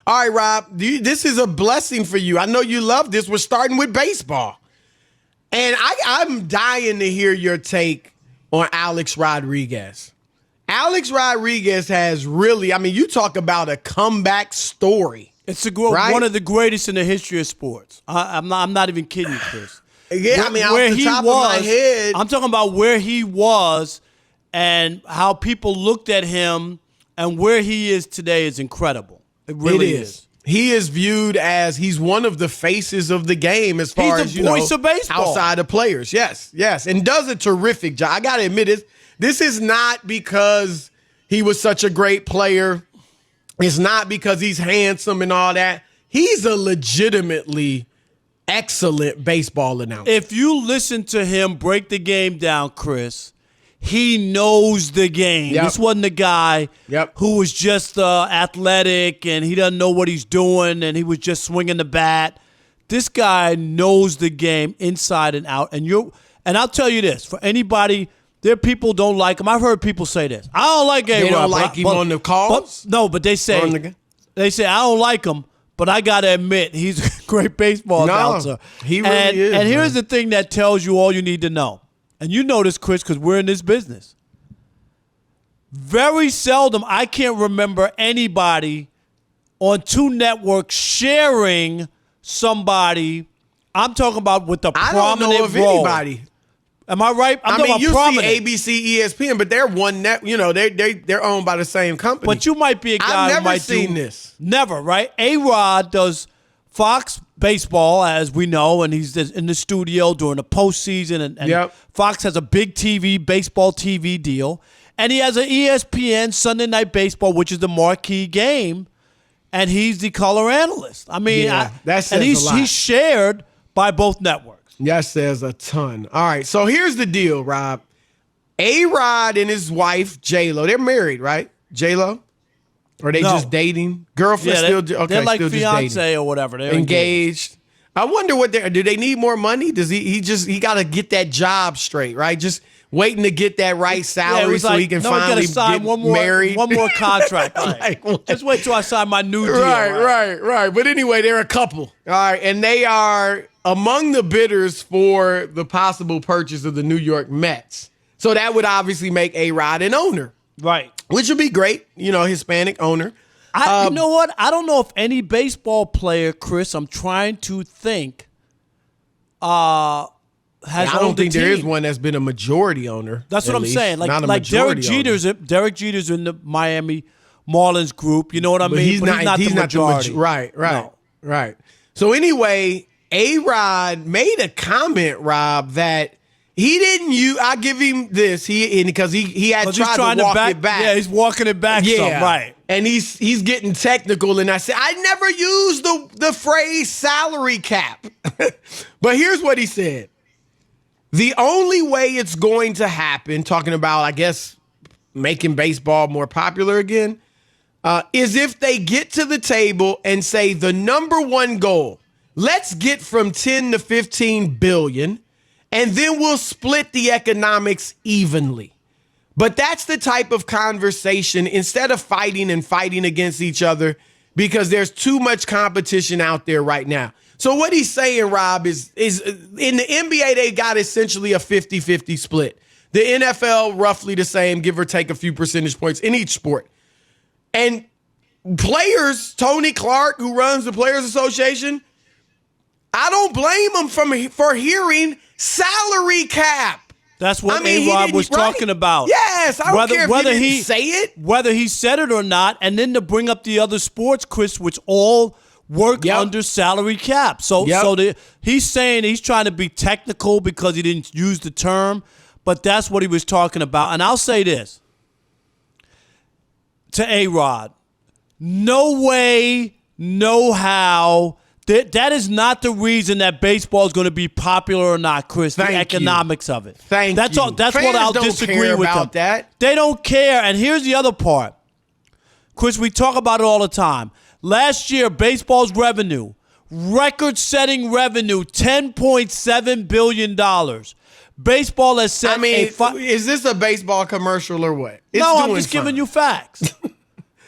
All right, Rob, this is a blessing for you. I know you love this. We're starting with baseball. And I'm dying to hear your take on Alex Rodriguez. Alex Rodriguez has really, you talk about a comeback story. It's one of the greatest in the history of sports. I'm not even kidding you, Chris. Yeah, off the top of my head. I'm talking about where he was and how people looked at him, and where he is today is incredible. It really is. He is viewed as he's one of the faces of the game as far as, he's the voice of baseball. Outside of players. Yes. And does a terrific job. I got to admit it. This is not because he was such a great player. It's not because he's handsome and all that. He's a legitimately excellent baseball announcer. If you listen to him break the game down, Chris, he knows the game. Yep. This wasn't a guy who was just athletic and he doesn't know what he's doing and he was just swinging the bat. This guy knows the game inside and out. And I'll tell you this, for anybody, there are people who don't like him. I've heard people say this. I don't like A-Rod. They don't like him on the calls? But they say, I don't like him, but I got to admit, he's a great baseball announcer. He really is. And here's the thing that tells you all you need to know. And you know this, Chris, because we're in this business. Very seldom, I can't remember anybody on two networks sharing somebody. I'm talking about with a prominent role. I don't know of anybody. Am I right? I'm talking about you prominent. see ABC, ESPN, but they're one net. They're owned by the same company. But you might be a guy I've who might never seen this. Never, right? A-Rod does Fox baseball, as we know, and he's in the studio during the postseason, and Fox has a big baseball TV deal, and he has an ESPN Sunday Night Baseball, which is the marquee game, and he's the color analyst. That says a lot. He's shared by both networks. That says a ton. All right, so here's the deal, Rob. A-Rod and his wife, J-Lo, they're married, right? J-Lo? Or are they just dating? Girlfriend they're like still fiance just dating. or whatever. They're engaged. I wonder what do they need more money? Does he got to get that job straight, right? Just waiting to get that right salary so he can finally get married. One more contract. Just wait till I sign my new deal. Right. But anyway, they're a couple. All right, and they are among the bidders for the possible purchase of the New York Mets. So that would obviously make A-Rod an owner. Right. Which would be great, Hispanic owner. You know what? I don't know if any baseball player, Chris, I'm trying to think, has I don't think there is one that's been a majority owner. That's what I'm saying. Like Derek Jeter's in the Miami Marlins group. You know what I mean? He's not the majority. Right. No. Right. So anyway, A-Rod made a comment, Rob, that he didn't use. I give him this. Because he had tried to walk it back. Yeah, he's walking it back. Yeah, right. And he's getting technical. And I said, I never used the phrase salary cap. But here's what he said: the only way it's going to happen, talking about, I guess, making baseball more popular again, is if they get to the table and say the number one goal, let's get from 10 to 15 billion. And then we'll split the economics evenly. But that's the type of conversation, instead of fighting against each other, because there's too much competition out there right now. So what he's saying, Rob, is in the NBA, they got essentially a 50-50 split. The NFL, roughly the same, give or take a few percentage points in each sport. And players, Tony Clark, who runs the Players Association, I don't blame him for hearing salary cap. That's what A-Rod was talking about. Yes, I don't care if he didn't say it. Whether he said it or not, and then to bring up the other sports, Chris, which all work under salary cap. So he's saying he's trying to be technical because he didn't use the term, but that's what he was talking about. And I'll say this to A-Rod: no way, no how. That is not the reason that baseball is going to be popular or not, Chris. The economics of it. That's all. That's what I'll disagree with them. That. They don't care. And here's the other part. Chris, we talk about it all the time. Last year, baseball's revenue, record-setting revenue, $10.7 billion. Baseball has set is this a baseball commercial or what? No, I'm just giving you facts.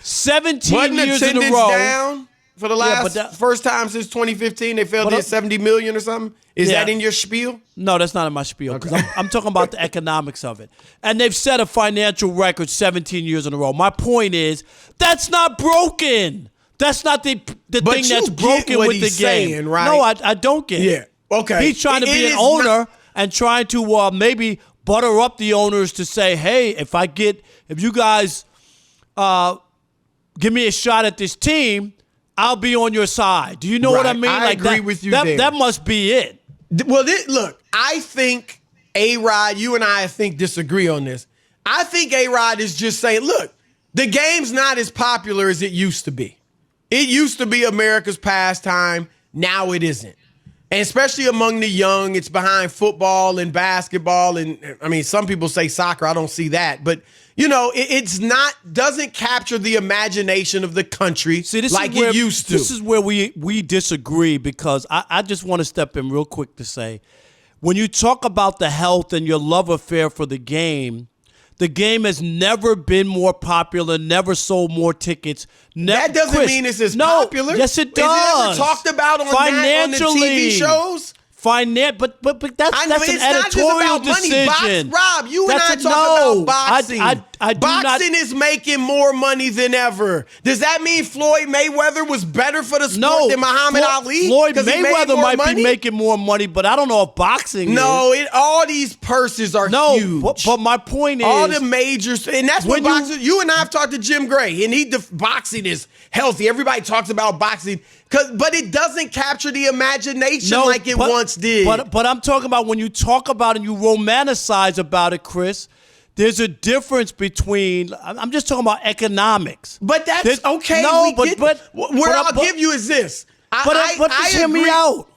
17 years in a row. Down? For the first time since 2015, they failed to hit 70 million or something. Is that in your spiel? No, that's not in my spiel because I'm talking about the economics of it. And they've set a financial record 17 years in a row. My point is that's not broken. That's not the thing that's broken with the game. Saying, right? No, I don't get it. Yeah. Okay. He's trying to be an owner and trying to maybe butter up the owners to say, hey, if you guys give me a shot at this team, I'll be on your side. Do you know what I mean? I agree with you there. That must be it. Well, look, I think A-Rod, you and I think disagree on this. I think A-Rod is just saying, look, the game's not as popular as it used to be. It used to be America's pastime. Now it isn't. And especially among the young, it's behind football and basketball. And I mean, some people say soccer. I don't see that. But, it's doesn't capture the imagination of the country it used to. This is where we disagree because I just want to step in real quick to say, when you talk about the health and your love affair for the game has never been more popular, never sold more tickets. That doesn't mean it's as popular. Yes, it does. Is it ever talked about on the TV shows? But that's an editorial decision. Rob, you and I talk about boxing. Boxing is making more money than ever. Does that mean Floyd Mayweather was better for the sport than Muhammad Ali? Floyd Mayweather might be making more money, but I don't know if boxing is. All these purses are huge. But my point is, all the majors, and that's what boxing. You and I have talked to Jim Gray, and boxing is healthy. Everybody talks about boxing. But it doesn't capture the imagination like it once did. But I'm talking about when you talk about it and you romanticize about it, Chris, there's a difference between, I'm just talking about economics. But that's okay. No, I'll give you is this. Just hear me out.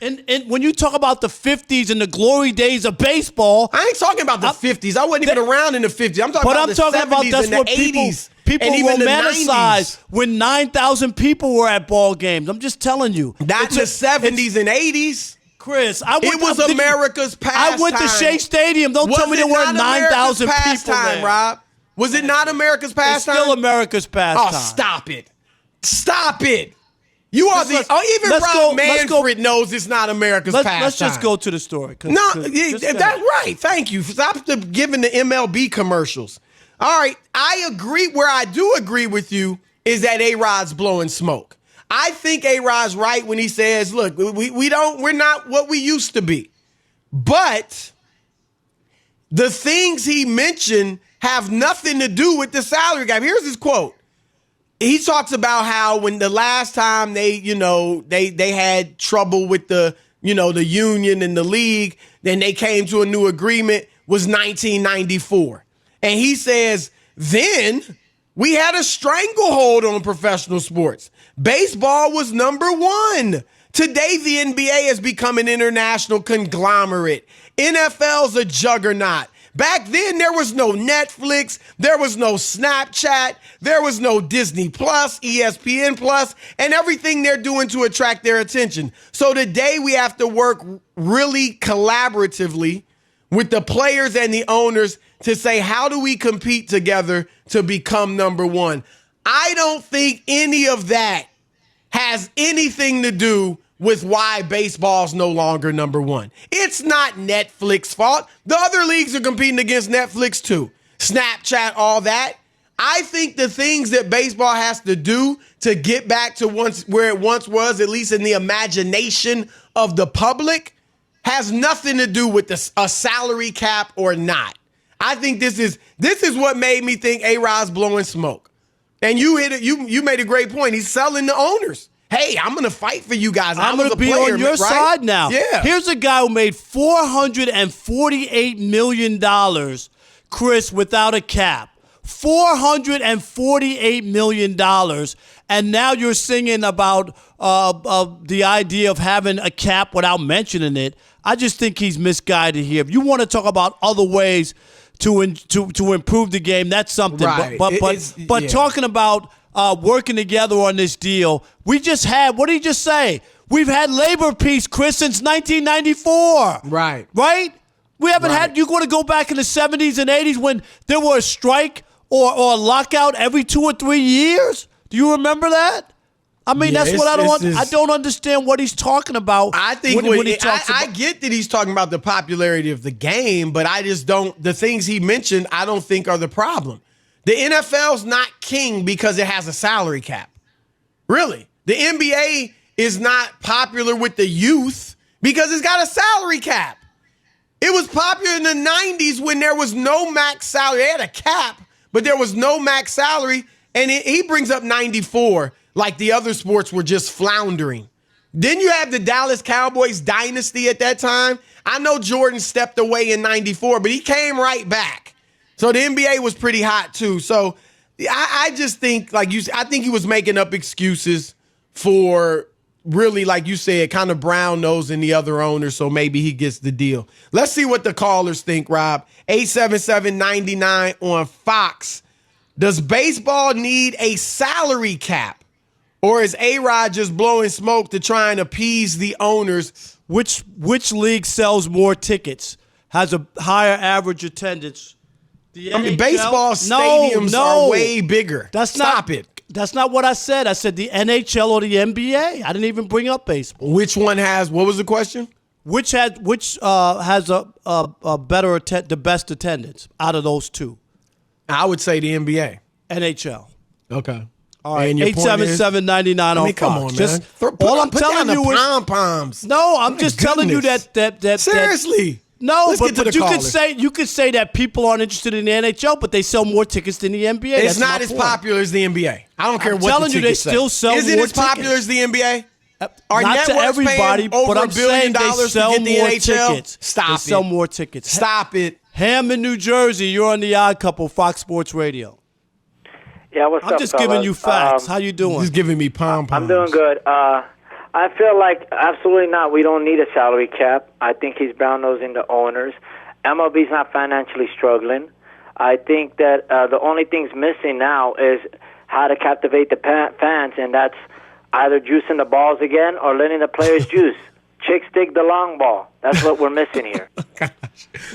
And when you talk about the 50s and the glory days of baseball. I ain't talking about the 50s. I wasn't even around in the 50s. I'm talking about the 70s and the 80s. People romanticize when 9,000 people were at ball games. I'm just telling you. Not in the 70s and 80s. Chris, it was America's pastime. I went to Shea Stadium. Don't tell me there weren't 9,000 people there. Rob? Was it not America's pastime? It's still America's pastime. Oh, stop it. Stop it. You are even Rob Manfred knows it's not America's pastime. Let's just go to the story. That's right. Thank you. Stop giving the MLB commercials. All right, I agree. Where I do agree with you is that A-Rod's blowing smoke. I think A-Rod's right when he says, look, we're not what we used to be. But the things he mentioned have nothing to do with the salary gap. Here's his quote. He talks about how when the last time they had trouble with the union and the league, then they came to a new agreement was 1994. And he says, then we had a stranglehold on professional sports. Baseball was number one. Today, the NBA has become an international conglomerate. NFL's a juggernaut. Back then, there was no Netflix, there was no Snapchat, there was no Disney Plus, ESPN Plus, and everything they're doing to attract their attention. So today, we have to work really collaboratively with the players and the owners to say, how do we compete together to become number one? I don't think any of that has anything to do with why baseball's no longer number one. It's not Netflix's fault. The other leagues are competing against Netflix too. Snapchat, all that. I think the things that baseball has to do to get back to where it once was, at least in the imagination of the public, has nothing to do with a salary cap or not. I think this is what made me think A-Rod's blowing smoke. And you hit it. You made a great point. He's selling the owners. Hey, I'm going to fight for you guys. I'm going to be on your side now. Yeah. Here's a guy who made $448 million, Chris, without a cap. $448 million. And now you're singing about the idea of having a cap without mentioning it. I just think he's misguided here. If you want to talk about other ways to improve the game, that's something. Right. But talking about working together on this deal, we just had, what did he just say? We've had labor peace, Chris, since 1994. Right. Right? We haven't had, you want to go back in the 70s and 80s when there was a strike or a lockout every 2 or 3 years? Do you remember that? I mean, that's what I don't understand what he's talking about. I think when he talks I get that he's talking about the popularity of the game, but I just don't. The things he mentioned, I don't think are the problem. The NFL's not king because it has a salary cap. Really, the NBA is not popular with the youth because it's got a salary cap. It was popular in the 90s when there was no max salary. They had a cap, but there was no max salary. And he brings up 94 like the other sports were just floundering. Then you have the Dallas Cowboys dynasty at that time. I know Jordan stepped away in 94, but he came right back. So the NBA was pretty hot too. So I just think, I think he was making up excuses for really, like you said, kind of brown-nosing the other owners, so maybe he gets the deal. Let's see what the callers think, Rob. 877-99 on Fox. Does baseball need a salary cap? Or is A-Rod just blowing smoke to try and appease the owners? Which league sells more tickets, has a higher average attendance? Baseball stadiums are way bigger. Stop it. That's not what I said. I said the NHL or the NBA. I didn't even bring up baseball. Which one has? What was the question? Which has a better the best attendance out of those two? I would say the NBA. NHL. Okay. All right. 877-99 on Fox. Come on, man. All I'm telling you is pom-poms. No, I'm just telling you that seriously. No, but you could say that people aren't interested in the NHL, but they sell more tickets than the NBA. It's not as popular as the NBA. I don't care what the tickets say. I'm telling you, they still sell more tickets. Is it as popular as the NBA? Are not to everybody, but I'm saying they sell more tickets. Stop it. They sell more tickets. Stop it. Ham in New Jersey, you're on the Odd Couple, Fox Sports Radio. Yeah, what's up, I'm just giving you facts. How you doing? Just giving me pom-poms. I'm doing good. I feel like absolutely not. We don't need a salary cap. I think he's brown-nosing the owners. MLB's not financially struggling. I think that the only thing's missing now is how to captivate the fans, and that's either juicing the balls again or letting the players juice. Chicks dig the long ball. That's what we're missing here.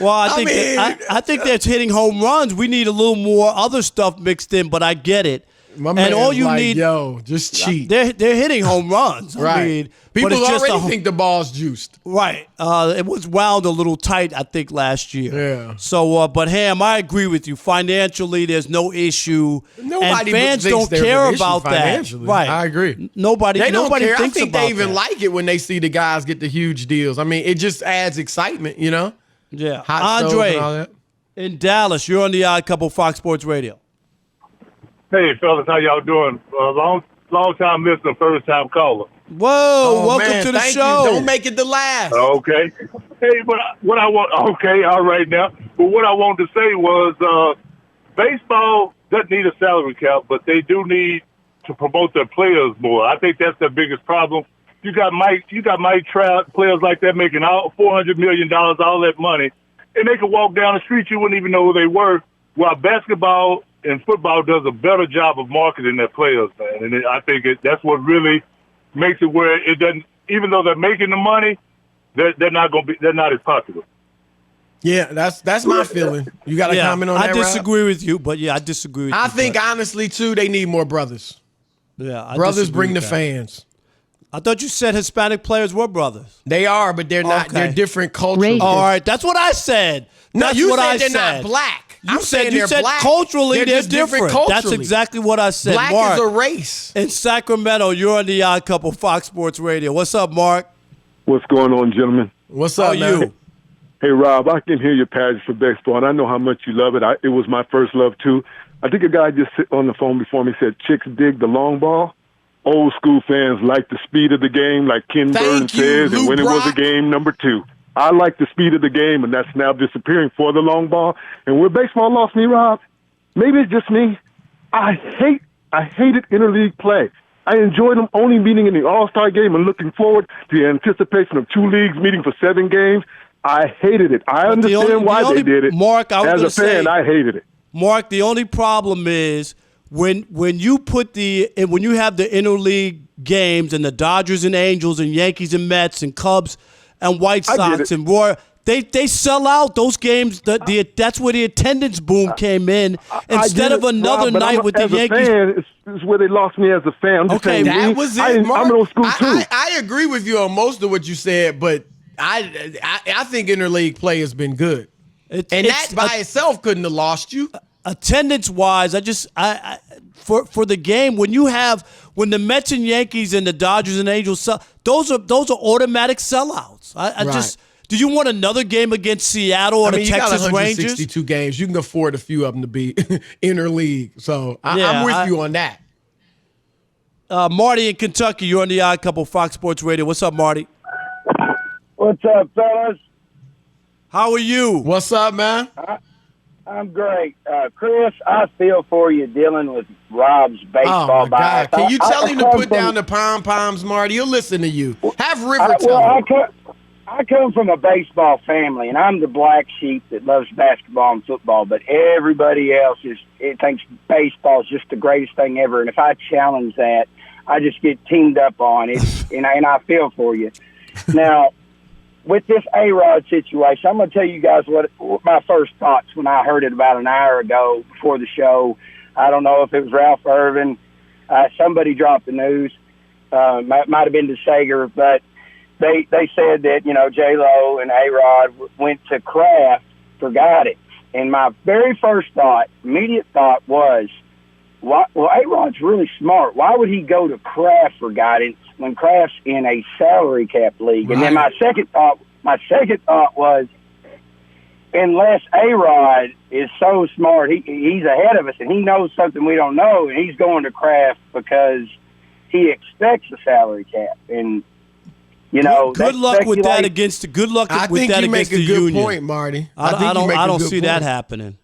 Well, I think that's hitting home runs. We need a little more other stuff mixed in, but I get it. My and all you need, just cheat. They're hitting home runs. Right. I mean, people already think the ball's juiced. Right. It was wound a little tight, I think, last year. Yeah. So, but Ham, I agree with you. Financially, there's no issue. Nobody and fans don't care about that. Right. I agree. Nobody care. Thinks I think about they even that. like it when they see the guys get the huge deals. I mean, it just adds excitement, you know? Yeah. Hot Andre, and all that. in Dallas, you're on the Odd Couple, Fox Sports Radio. Hey, fellas, how y'all doing? Long time listener, first time caller. Whoa, welcome to the show. You. Don't make it the last. Okay. Hey, but what I want, okay, all right now. But what I wanted to say was baseball doesn't need a salary cap, but they do need to promote their players more. I think that's their biggest problem. You got Mike Trout, players like that making all $400 million, all that money, and they could walk down the street, you wouldn't even know who they were. While basketball and football does a better job of marketing their players, man. And I think that's what really makes it where it doesn't, even though they're making the money, they're not as popular. Yeah, that's my feeling. You got a comment on that, I disagree Rob? with you, but I disagree with you. I think, honestly, too, they need more brothers. Yeah, brothers bring the fans. I thought you said Hispanic players were brothers. They are, but they're not. Okay. They're different culturally. All right, that's what I said. No, you said they're not black. You said black. Culturally they're different. Culturally. That's exactly what I said. Black Mark, is a race. In Sacramento, you're on the Odd Couple, Fox Sports Radio. What's up, Mark? What's going on, gentlemen? What's up, man? You? Hey, Rob, I can hear your passion for baseball, and I know how much you love it. It was my first love, too. I think a guy just on the phone before me said, chicks dig the long ball. Old school fans like the speed of the game, like Ken Burns says, and when it was a game, number 2. I like the speed of the game, and that's now disappearing for the long ball. And where baseball lost me, Rob, maybe it's just me. I hated interleague play. I enjoyed them only meeting in the All-Star game and looking forward to the anticipation of 2 leagues meeting for 7 games. I hated it. I understand why they did it. Mark, as a fan, I hated it. Mark, the only problem is when you have the interleague games and the Dodgers and Angels and Yankees and Mets and Cubs and White Sox and Royal, They sell out those games. That's where the attendance boom came in instead of another night with the Yankees. Fan, it's where they lost me as a fan. I'm just saying, that was it, Mark. I'm in old school too. I agree with you on most of what you said, but I think interleague play has been good, that by itself couldn't have lost you. Attendance wise, for the game when the Mets and Yankees and the Dodgers and Angels those are automatic sellouts. Do you want another game against Seattle or the Texas you got Rangers? 162 games. You can afford a few of them to be interleague. So I'm with you on that. Marty in Kentucky, you're on the Odd Couple Fox Sports Radio. What's up, Marty? What's up, fellas? How are you? What's up, man? I'm great. Chris, I feel for you dealing with Rob's baseball. Oh, my God. Can you tell him to put down the pom-poms, Marty? He'll listen to you. Have River tell him. I come from a baseball family, and I'm the black sheep that loves basketball and football, but everybody else thinks baseball is just the greatest thing ever, and if I challenge that, I just get teamed up on it, and I feel for you. Now, with this A-Rod situation, I'm going to tell you guys what my first thoughts when I heard it about an hour ago before the show. I don't know if it was Ralph Irvin. Somebody dropped the news. Might have been DeSager, but they said that, J-Lo and A-Rod went to Kraft for guidance. And my very first immediate thought was, well, A-Rod's really smart. Why would he go to Kraft for guidance when Kraft's in a salary cap league? Right. And then my second thought was, unless A-Rod is so smart, he's ahead of us and he knows something we don't know, and he's going to Kraft because he expects a salary cap. And good luck with that against the union. I think you make a good point, Marty. I don't see that happening.